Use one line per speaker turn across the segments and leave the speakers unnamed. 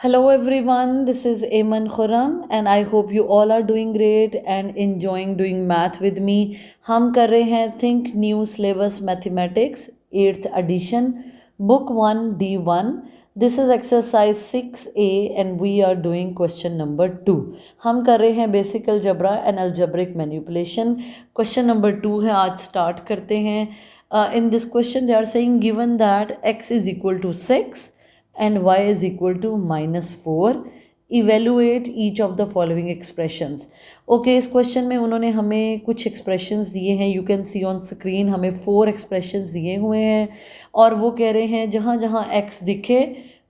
Hello everyone, this is Ayman Khurram and I hope you all are doing great and enjoying doing math with me. हम कर रहे हैं Think New Syllabus Mathematics 8th edition Book 1 D1. This is exercise 6A and we are doing question number 2. हम कर रहे हैं Basic Algebra and Algebraic Manipulation. Question number 2 है, आज start करते हैं. In this question they are saying given that x is equal to 6 and y is equal to -4, evaluate each of the following expressions. Okay इस question में उन्होंने हमें कुछ expressions दिए हैं. You can see on screen हमें 4 expressions दिए हुए हैं और वो कह रहे हैं जहाँ जहाँ x दिखे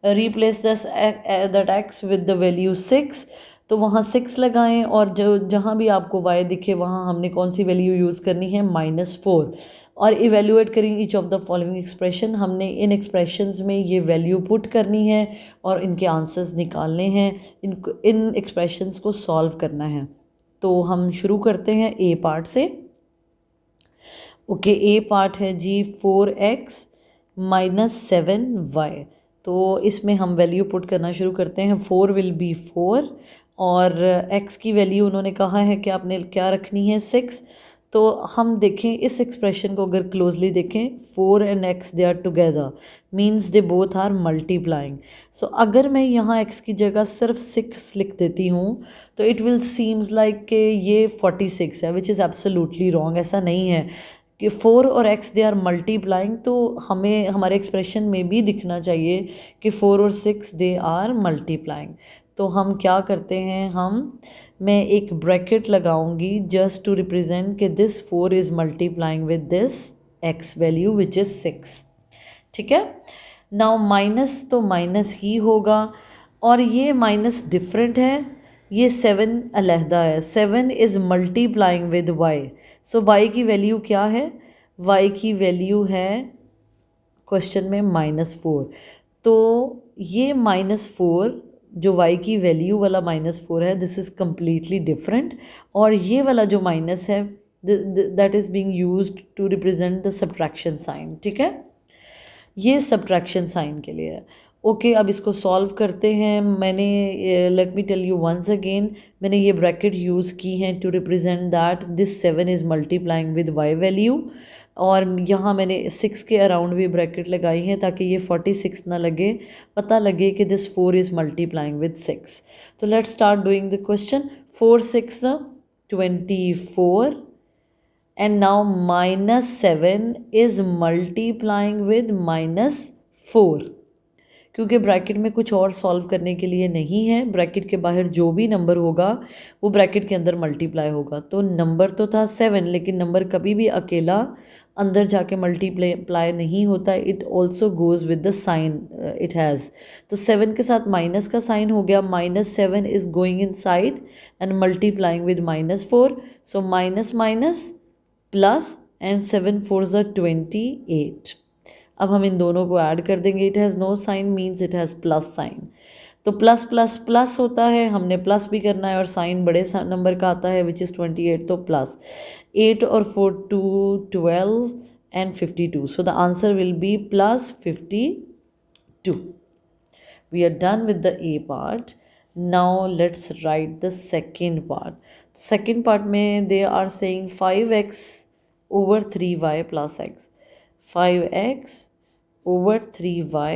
replace that x with the value 6, तो वहाँ 6 लगाएं और जो जहाँ भी आपको y दिखे वहाँ हमने कौन सी वैल्यू यूज़ करनी है -4 और इवेल्युएट करेंगे each of the following expression. हमने इन एक्सप्रेशंस में ये वैल्यू पुट करनी है और इनके आंसर्स निकालने हैं, इन एक्सप्रेशंस को सॉल्व करना है. तो हम शुरू करते हैं ए पार्ट से. ओके ए पार्ट है जी 4x - 7y. तो इसमें हम वैल्यू पुट करना शुरू करते हैं. 4 विल बी 4 और x की वैल्यू उन्होंने कहा है कि आपने क्या रखनी है 6. तो हम देखें इस एक्सप्रेशन को अगर क्लोजली देखें 4 and x they are together means they both are multiplying. So अगर मैं यहाँ x की जगह सिर्फ 6 लिख देती हूँ तो इट विल सीम्स लाइक कि ये 46 है, विच इज़ एब्सोल्युटली रॉन्ग. ऐसा नहीं है कि 4 और x दे आर मल्टीप्लाइंग, तो हमें हमारे एक्सप्रेशन में भी दिखना चाहिए कि 4 और 6 दे आर मल्टीप्लाइंग. तो हम क्या करते हैं, मैं एक ब्रैकेट लगाऊंगी जस्ट टू रिप्रेजेंट कि this 4 is multiplying with this x value which is 6. ठीक है. नाउ माइनस तो माइनस ही होगा और ये माइनस डिफरेंट है, ये 7 अलहदा है. 7 is multiplying with y. So y की वैल्यू क्या है, y की वैल्यू है क्वेश्चन में -4. तो ये -4 जो y की वैल्यू वाला -4 है दिस इज़ कम्प्लीटली डिफरेंट और ये वाला जो माइनस है that is being used to represent the subtraction sign. ठीक है, ये सब्ट्रैक्शन साइन के लिए है. ओके अब इसको सॉल्व करते हैं. मैंने let me tell you once again, मैंने ये ब्रैकेट यूज़ की हैं to represent that this 7 is multiplying with y value और यहाँ मैंने 6 के अराउंड भी ब्रैकेट लगाई हैं ताकि ये 46 ना लगे, पता लगे कि दिस 4 इज़ मल्टीप्लाइंग विद 6. तो let's start doing the question. 4 6 24 and now -7 is multiplying with -4. क्योंकि ब्रैकेट में कुछ और सॉल्व करने के लिए नहीं है, ब्रैकेट के बाहर जो भी नंबर होगा वो ब्रैकेट के अंदर मल्टीप्लाई होगा. तो नंबर तो था 7 लेकिन नंबर कभी भी अकेला अंदर जाके मल्टीप्लाई नहीं होता, it also goes with the sign it has. तो 7 के साथ माइनस का साइन हो गया, -7 is going in side and multiplying with -4. So minus minus plus and 7 4 28. अब हम इन दोनों को ऐड कर देंगे. It has no sign means it has plus sign. तो प्लस प्लस प्लस होता है, हमने प्लस भी करना है और साइन बड़े नंबर का आता है विच इज़ 28. तो प्लस 8 और 4 2 12 and 52. So the answer will be +52. We are done with the a part. Now let's write the second part. Second part में they are saying 5x over 3y plus x. 5x over 3y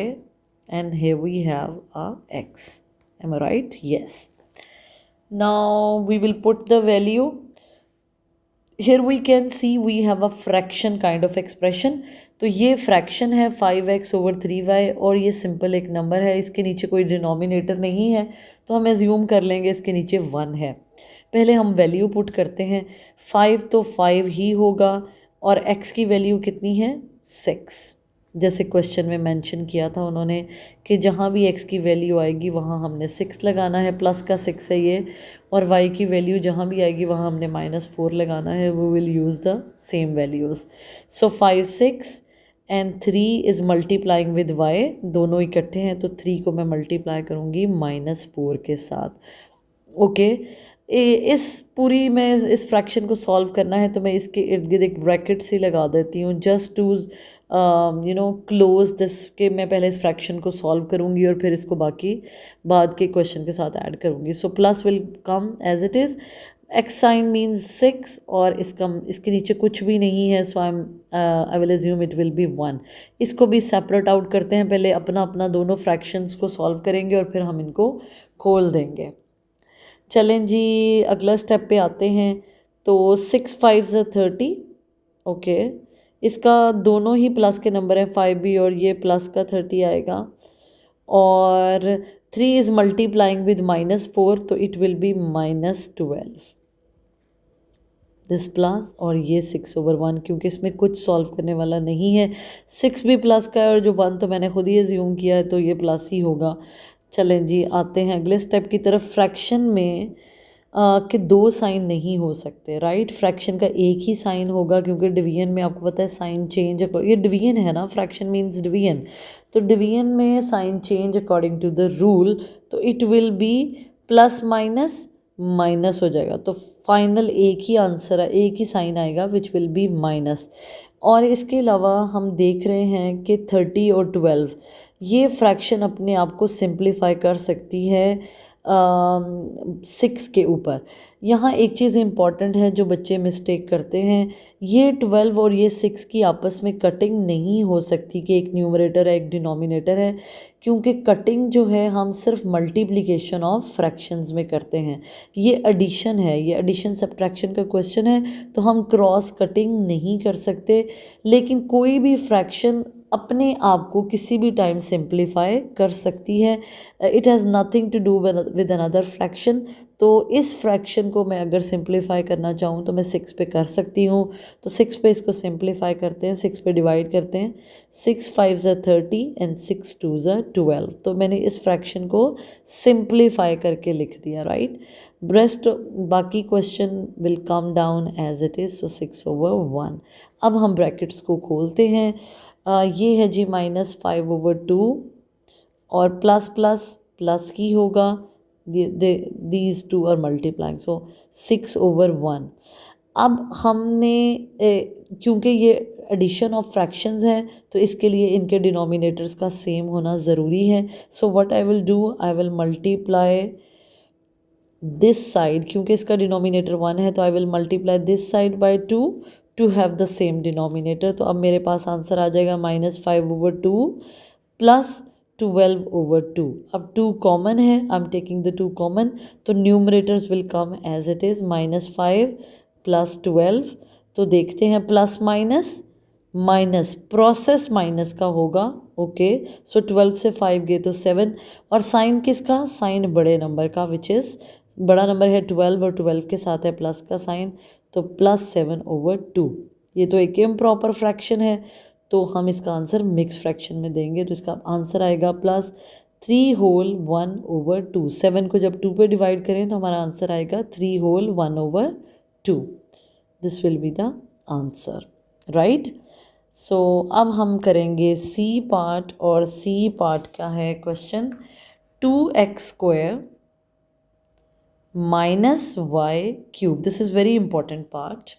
and here we have a x. Am I right? Yes. Now we will put the value. Here we can see we have a fraction kind of expression. तो ये fraction है 5x over 3y और ये simple एक number है, इसके नीचे कोई डिनोमिनेटर नहीं है तो हम एज्यूम कर लेंगे इसके नीचे 1 है. पहले हम वैल्यू पुट करते हैं. 5 तो 5 ही होगा और x की वैल्यू कितनी है 6. जैसे क्वेश्चन में मेंशन किया था उन्होंने कि जहाँ भी x की वैल्यू आएगी वहाँ हमने 6 लगाना है, प्लस का 6 है ये, और y की वैल्यू जहाँ भी आएगी वहाँ हमने -4 लगाना है. We will use the same values. So 5 6 and 3 is multiplying with y. दोनों इकट्ठे हैं तो 3 को मैं मल्टीप्लाई करूँगी -4 के साथ. ओके इस पूरी में इस फ्रैक्शन को सॉल्व करना है तो मैं इसके इर्द गिर्द एक ब्रैकेट सी लगा देती हूँ जस्ट टू क्लोज दिस के मैं पहले इस फ्रैक्शन को सॉल्व करूँगी और फिर इसको बाकी बाद के क्वेश्चन के साथ ऐड करूँगी. So plus will come as it is. X sign means 6 और इसके नीचे कुछ भी नहीं है, so I will assume it will be 1. इसको भी सेपरेट आउट करते हैं. पहले अपना अपना दोनों फ्रैक्शंस को सॉल्व करेंगे और फिर हम इनको खोल देंगे. चलें जी, अगला स्टेप पे आते हैं. तो 6 5 30. ओके, इसका दोनों ही प्लस के नंबर हैं, 5 भी और ये प्लस का 30 आएगा. और 3 इज़ मल्टीप्लाइंग विद -4, तो it will B -12. This plus और ये 6/1, क्योंकि इसमें कुछ सॉल्व करने वाला नहीं है. 6 भी प्लस का है और जो 1 तो मैंने खुद ही एज्यूम किया है, तो ये प्लस ही होगा. चलें जी, आते हैं अगले स्टेप की तरफ. फ्रैक्शन में कि दो साइन नहीं हो सकते, राइट. फ्रैक्शन का एक ही साइन होगा, क्योंकि डिवीजन में आपको पता है साइन चेंज, ये डिवीजन है ना, फ्रैक्शन मीन्स डिवीजन. तो डिवीजन में sign change according to the rule, तो it will be plus minus minus हो जाएगा. तो फाइनल एक ही आंसर है, एक ही साइन आएगा विच विल बी माइनस. और इसके अलावा हम देख रहे हैं कि 30 और 12 ये फ्रैक्शन अपने आप को सिंप्लीफाई कर सकती है 6 के ऊपर. यहाँ एक चीज़ इम्पॉर्टेंट है जो बच्चे मिस्टेक करते हैं, ये 12 और ये 6 की आपस में कटिंग नहीं हो सकती कि एक न्यूमरेटर है एक डिनोमिनेटर है, क्योंकि कटिंग जो है हम सिर्फ मल्टीप्लिकेशन ऑफ फ्रैक्शंस में करते हैं. ये एडिशन है, ये एडिशन सब्ट्रैक्शन का क्वेश्चन है, तो हम क्रॉस कटिंग नहीं कर सकते. लेकिन कोई भी फ्रैक्शन अपने आप को किसी भी टाइम सिंप्लीफाई कर सकती है. It has nothing to do with another fraction. तो इस फ्रैक्शन को मैं अगर सिंप्लीफाई करना चाहूँ तो मैं 6 पे कर सकती हूँ. तो 6 पे इसको सिंप्लीफाई करते हैं, 6 पे डिवाइड करते हैं. 6 5 30 एंड 6 2 12. तो मैंने इस फ्रैक्शन को सिंप्लीफाई करके लिख दिया, राइट. रेस्ट बाकी question will come down as it is. So 6/1. अब हम ब्रैकेट्स को खोलते हैं. ये है जी -5/2 और प्लस प्लस प्लस ही होगा. दीज टू आर मल्टीप्लाइंग, सो 6/1. अब हमने क्योंकि ये एडिशन ऑफ फ्रैक्शंस है, तो इसके लिए इनके डिनोमिनेटर्स का सेम होना ज़रूरी है. So what I will do, I will multiply this side, क्योंकि इसका डिनोमिनेटर 1 है, तो I will multiply this side by 2 to have the same denominator. तो अब मेरे पास आंसर आ जाएगा -5/2 प्लस 12/2. अब 2 कॉमन है, I am taking the 2 common, तो numerators will come as it is -5 plus 12. तो देखते हैं plus minus minus, process minus का होगा. ओके, सो 12 से 5 गए तो 7. और साइन किसका, साइन बड़े नंबर का, विच इज़ बड़ा नंबर है 12 और 12 के साथ है प्लस का साइन, तो +7/2. ये तो एक इम्प्रॉपर फ्रैक्शन है, तो हम इसका आंसर मिक्स फ्रैक्शन में देंगे. तो इसका आंसर आएगा +3 होल 1/2. 7 को जब 2 पे डिवाइड करें तो हमारा आंसर आएगा 3 whole 1/2. This will be the answer, right. So अब हम करेंगे सी पार्ट, और सी पार्ट का है question 2x² -y³. This is very important part.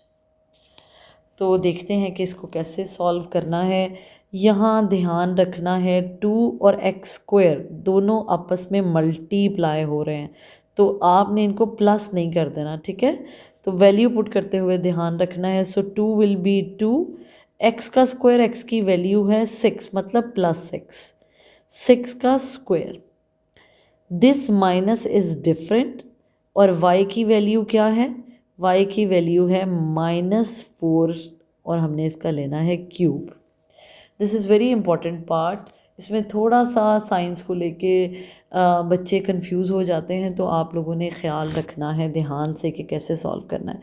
तो देखते हैं कि इसको कैसे सॉल्व करना है. यहाँ ध्यान रखना है 2 और x² दोनों आपस में मल्टीप्लाई हो रहे हैं, तो आपने इनको प्लस नहीं कर देना, ठीक है. तो वैल्यू पुट करते हुए ध्यान रखना है. सो 2 विल बी 2, x का स्क्वायर, x की वैल्यू है 6, मतलब +6, 6 का square. This minus is different. और y की वैल्यू क्या है, y की वैल्यू है -4, और हमने इसका लेना है cube. This is very important part. इसमें थोड़ा सा साइंस को लेके बच्चे कंफ्यूज हो जाते हैं, तो आप लोगों ने ख्याल रखना है ध्यान से कि कैसे सॉल्व करना है.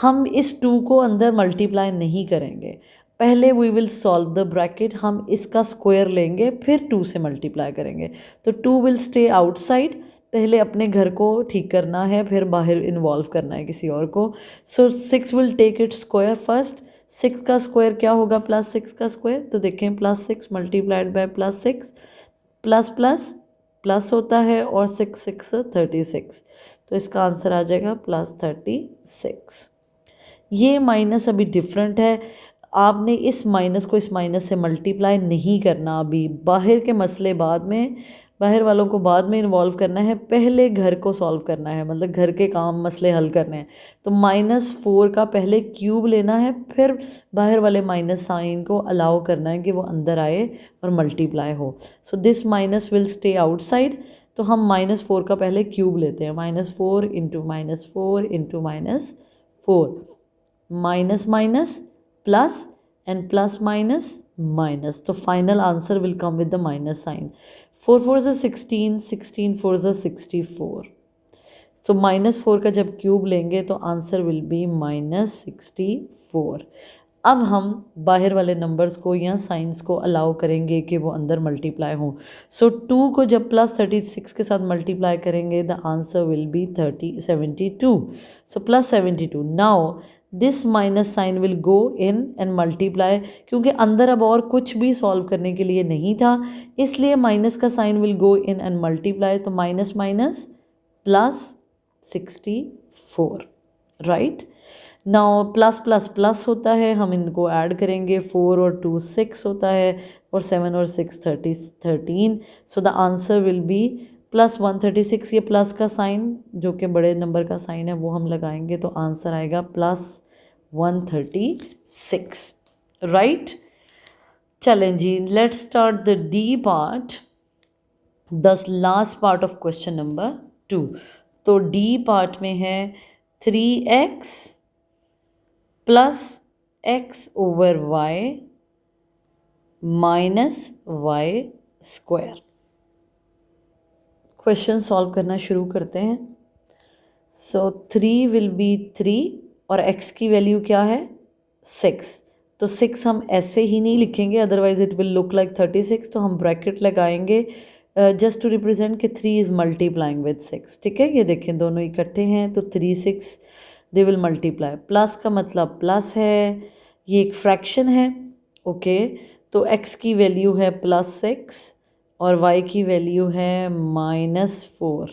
हम इस 2 को अंदर मल्टीप्लाई नहीं करेंगे, पहले we will solve the bracket. हम इसका स्क्वायर लेंगे, फिर 2 से मल्टीप्लाई करेंगे. तो 2 विल स्टे आउटसाइड. पहले अपने घर को ठीक करना है, फिर बाहर इन्वॉल्व करना है किसी और को. So 6 will take it square first. 6 का स्क्वायर क्या होगा, +6 का स्क्वायर. तो देखें +6 multiplied by +6, plus plus plus होता है, और 6 6 36. तो इसका आंसर आ जाएगा +36. ये माइनस अभी डिफरेंट है. आपने इस माइनस को इस माइनस से मल्टीप्लाई नहीं करना, अभी बाहर के मसले बाद में, बाहर वालों को बाद में इन्वॉल्व करना है, पहले घर को सॉल्व करना है, मतलब घर के काम मसले हल करने हैं। तो -4 का पहले क्यूब लेना है, फिर बाहर वाले माइनस साइन को अलाउ करना है कि वो अंदर आए और मल्टीप्लाई हो। So this minus will stay outside. तो हम -4 का पहले क्यूब लेते हैं, -4 into -4 into -4, minus minus plus and plus minus minus, तो final answer will come with the minus sign. 4 4 ज़ा 16, 16 4 ज़ा 64। तो -4 का जब क्यूब लेंगे तो आंसर विल बी -64। अब हम बाहर वाले नंबर्स को या साइंस को अलाउ करेंगे कि वो अंदर मल्टीप्लाई हों। सो 2 को जब +36 के साथ मल्टीप्लाई करेंगे the answer will be 72। So +72। Now this minus sign will go in and multiply, क्योंकि अंदर अब और कुछ भी सॉल्व करने के लिए नहीं था, इसलिए माइनस का sign will go in and multiply. तो minus minus +64, right. Now plus plus plus होता है, हम इनको ऐड करेंगे, 4 और 2 6 होता है, और 7 और 6 13। सो द आंसर विल बी +136। ये प्लस का साइन जो कि बड़े नंबर का साइन है वो हम लगाएंगे, तो आंसर आएगा +136, राइट। चलें जी, let's start the d part, the last part of question number 2। तो डी पार्ट में है 3x plus x over y minus y square. Question solve करना शुरू करते हैं। सो 3 विल बी 3 और x की वैल्यू क्या है 6। तो 6 हम ऐसे ही नहीं लिखेंगे, otherwise it will look like 36। तो हम ब्रैकेट लगाएंगे जस्ट टू रिप्रेजेंट कि 3 इज़ मल्टीप्लाइंग विद 6, ठीक है। ये देखें दोनों इकट्ठे हैं तो 3 6 दे विल मल्टीप्लाई। प्लस का मतलब प्लस है, ये एक फ्रैक्शन है, ओके। तो x की वैल्यू है +6 और y की वैल्यू है -4।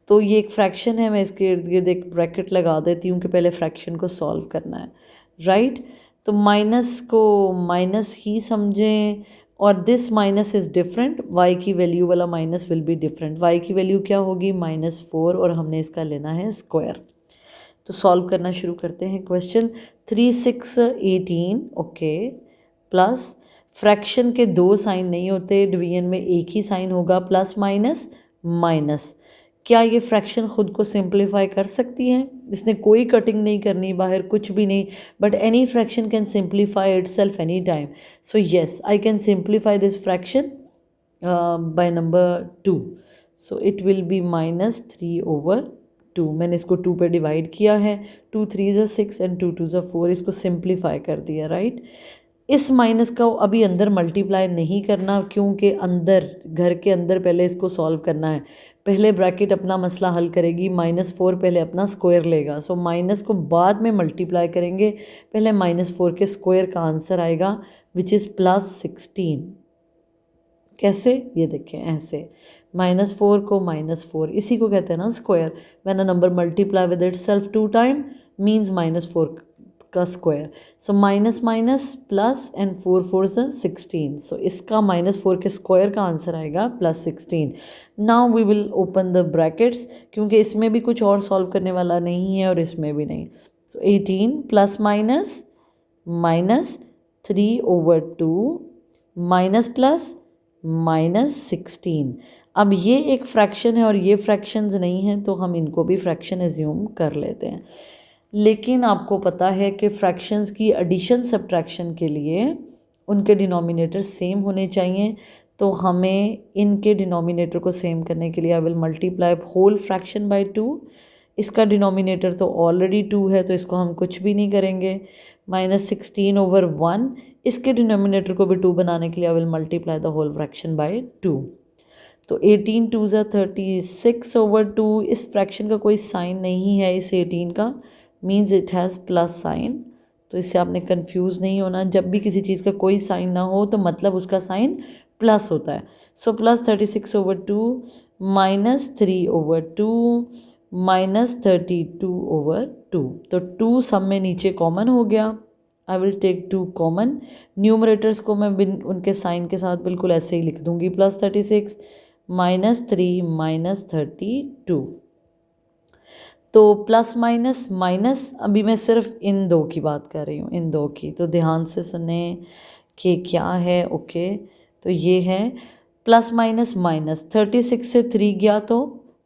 तो ये एक फ्रैक्शन है, मैं इसके इर्द गिर्द एक ब्रैकेट लगा देती हूँ कि पहले फ्रैक्शन को सॉल्व करना है, राइट। तो माइनस को माइनस ही समझें, और this minus is different, y की वैल्यू वाला minus will be different. y की वैल्यू क्या होगी -4, और हमने इसका लेना है स्क्वायर। तो सॉल्व करना शुरू करते हैं क्वेश्चन। 3 6 18, ओके, प्लस फ्रैक्शन के 2 साइन नहीं होते, डिवीजन में एक ही साइन होगा, प्लस माइनस माइनस। क्या ये फ्रैक्शन खुद को सिंप्लीफाई कर सकती है? इसने कोई कटिंग नहीं करनी बाहर, कुछ भी नहीं, but any fraction can simplify itself any time. So yes, I can simplify this fraction by number 2। So it will B -3/2। मैंने इसको 2 पे डिवाइड किया है, 2 3 ज़ा 6 एंड 2 2 ज़ा 4, इसको सिंप्लीफाई कर दिया, राइट। इस माइनस का अभी अंदर मल्टीप्लाई नहीं करना, क्योंकि अंदर घर के अंदर पहले इसको सॉल्व करना है। पहले ब्रैकेट अपना मसला हल करेगी, -4 पहले अपना स्क्वायर लेगा, सो माइनस को बाद में मल्टीप्लाई करेंगे, पहले -4 के स्क्वायर का आंसर आएगा विच इज़ +16। कैसे, ये देखें ऐसे, -4 को -4, इसी को कहते हैं ना square. When a number multiply with itself 2 time means -4 का square. So minus minus plus and 4 4 ज़ा 16। सो इसका -4 के स्क्वायर का आंसर आएगा +16। Now we will open the brackets, क्योंकि इसमें भी कुछ और सॉल्व करने वाला नहीं है और इसमें भी नहीं। सो 18 प्लस माइनस -3/2 माइनस प्लस -16। अब ये एक फ्रैक्शन है और ये फ्रैक्शंस नहीं हैं, तो हम इनको भी फ्रैक्शन एज्यूम कर लेते हैं। लेकिन आपको पता है कि फ्रैक्शंस की एडिशन सब्ट्रैक्शन के लिए उनके डिनोमिनेटर सेम होने चाहिए, तो हमें इनके डिनोमिनेटर को सेम करने के लिए I will multiply whole fraction by 2। इसका डिनोमिनेटर तो ऑलरेडी 2 है, तो इसको हम कुछ भी नहीं करेंगे। -16/1, इसके डिनोमिनेटर को भी 2 बनाने के लिए I will multiply the whole fraction by 2। तो 18 2 ज़ा 36/2, इस फ्रैक्शन का कोई साइन नहीं है, इस 18 का means it has plus sign, तो इससे आपने कंफ्यूज नहीं होना। जब भी किसी चीज़ का कोई साइन ना हो तो मतलब उसका साइन प्लस होता है। सो +36/2 -3/2 -32/2, तो 2 सब में नीचे कॉमन हो गया, I will take 2 common. Numerators को मैं बिन उनके साइन के साथ बिल्कुल ऐसे ही लिख दूंगी, +36 -3 -32। तो प्लस माइनस माइनस, अभी मैं सिर्फ इन दो की बात कर रही हूँ, इन दो की, तो ध्यान से सुने कि क्या है। ओके, तो ये है प्लस माइनस माइनस, 36 से 3 गया तो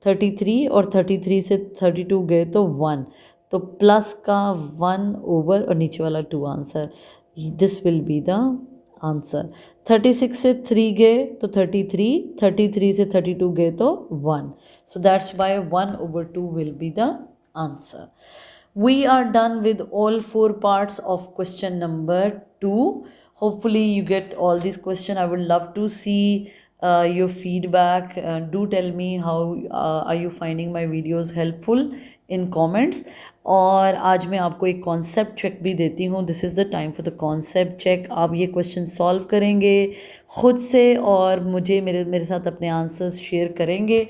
33, और 33 से 32 गए तो 1, तो प्लस का 1 ओवर और नीचे वाला 2 answer. This will be the answer. 36 से 3 गए तो 33, 33 से 32 गए तो 1, so that's why 1 over 2 will be the answer. We are done with all 4 parts of question number 2. Hopefully you get all these questions. I would love to see your feedback. Do tell me how are you finding my videos helpful in comments. और आज मैं आपको एक concept check भी देती हूँ। This is the time for the concept check. आप ये क्वेश्चन सॉल्व करेंगे ख़ुद से और मुझे मेरे साथ अपने आंसर्स शेयर करेंगे।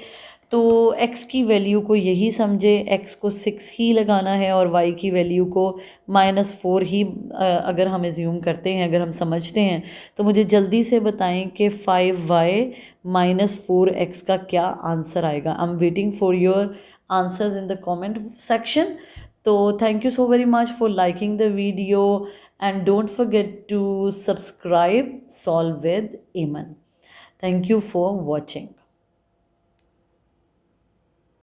तो x की वैल्यू को यही समझे, x को 6 ही लगाना है और y की वैल्यू को -4 ही अगर हम एज्यूम करते हैं, अगर हम समझते हैं, तो मुझे जल्दी से बताएं कि 5y -4x का क्या आंसर आएगा। I am waiting for your answers in the comment section. तो thank you so very much for liking the video and don't forget to subscribe solve with Eman. Thank you for watching.